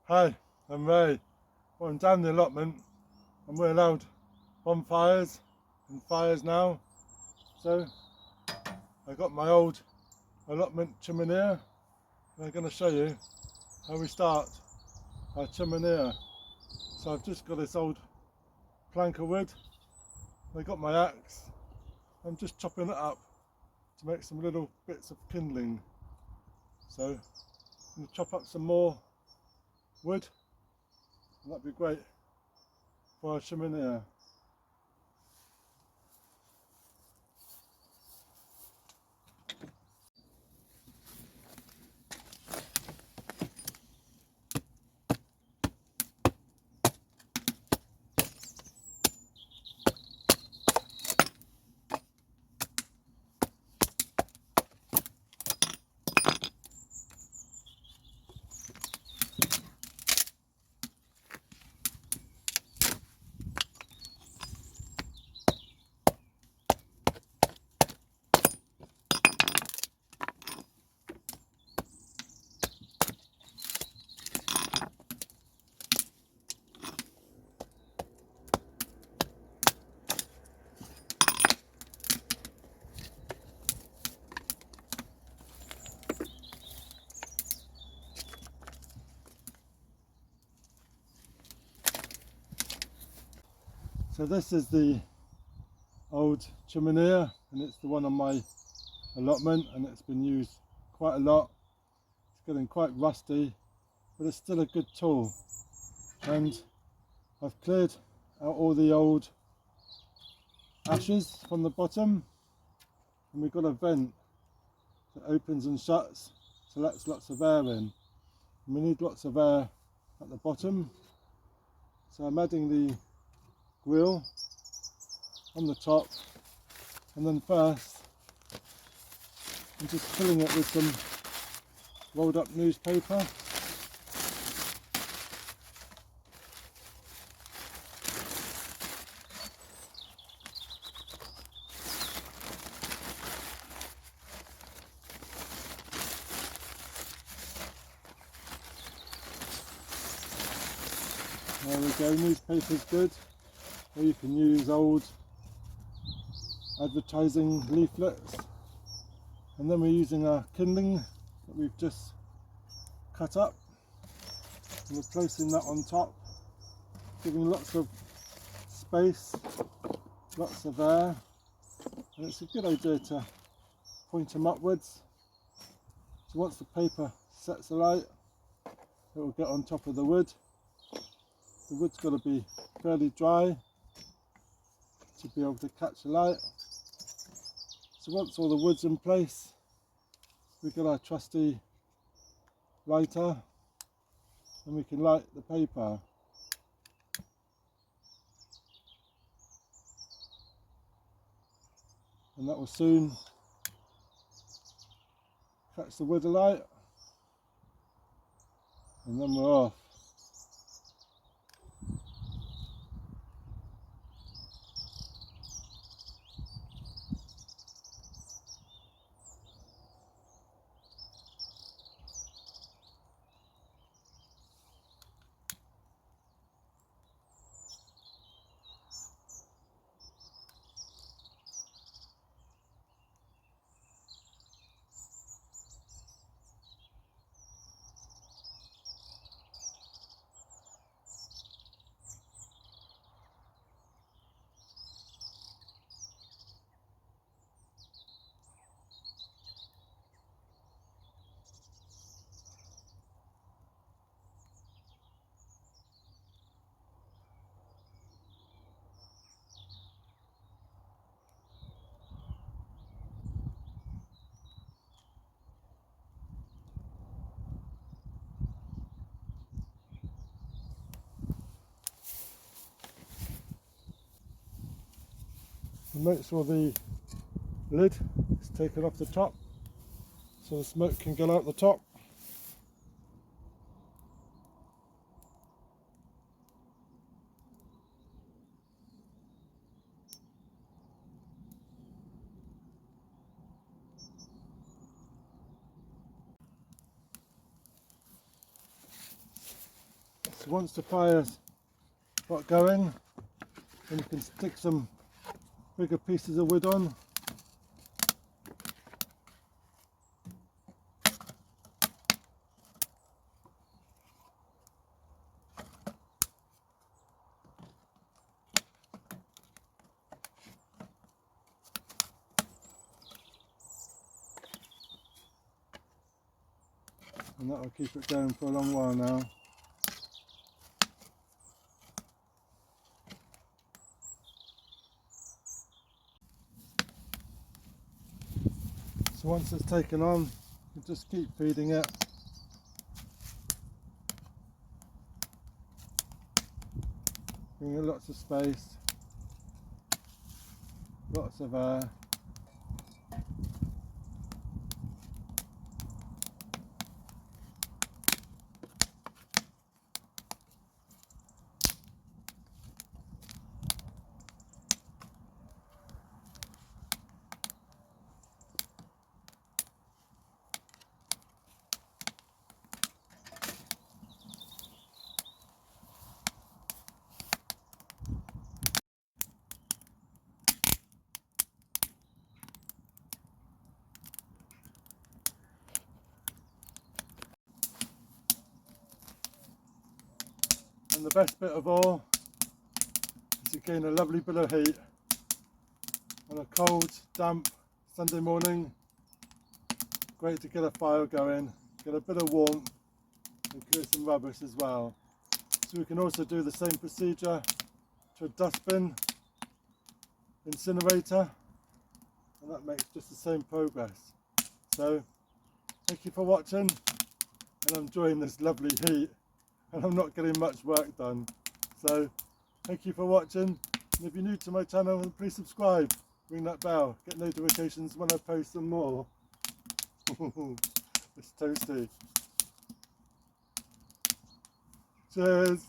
Hi, I'm Ray. Well, I'm down the allotment and we're allowed bonfires and fires now. So I got my old allotment chiminea and I'm going to show you how we start our chiminea. So I've just got this old plank of wood. I got my axe. I'm just chopping it up to make some little bits of kindling. So I'm going to chop up some more wood and that'd be great for our chiminea. So this is the old chiminea and it's the one on my allotment and it's been used quite a lot. It's getting quite rusty, but it's still a good tool. And I've cleared out all the old ashes from the bottom and we've got a vent that opens and shuts to let lots of air in. And we need lots of air at the bottom. So I'm adding the grill on the top, and then first I'm just filling it with some rolled up newspaper. There we go, newspaper's good, or you can use old advertising leaflets. And then we're using our kindling that we've just cut up and we're placing that on top, giving lots of space, lots of air, and it's a good idea to point them upwards. So once the paper sets alight, it will get on top of the wood. The wood's got to be fairly dry to be able to catch the light. So once all the wood's in place, we've got our trusty lighter and we can light the paper. And that will soon catch the wood alight and then we're off. And make sure the lid is taken off the top so the smoke can get out the top. So once the fire's got going, then you can stick some bigger pieces of wood on. And that will keep it going for a long while now. So once it's taken on, you just keep feeding it. Giving it lots of space, lots of air. And the best bit of all is you gain a lovely bit of heat on a cold, damp Sunday morning. Great to get a fire going, get a bit of warmth and clear some rubbish as well. So we can also do the same procedure to a dustbin, incinerator, and that makes just the same progress. So thank you for watching, and I'm enjoying this lovely heat, and I'm not getting much work done. So thank you for watching, and if you're new to my channel, please subscribe, ring that bell, get notifications when I post some more. It's toasty. Cheers.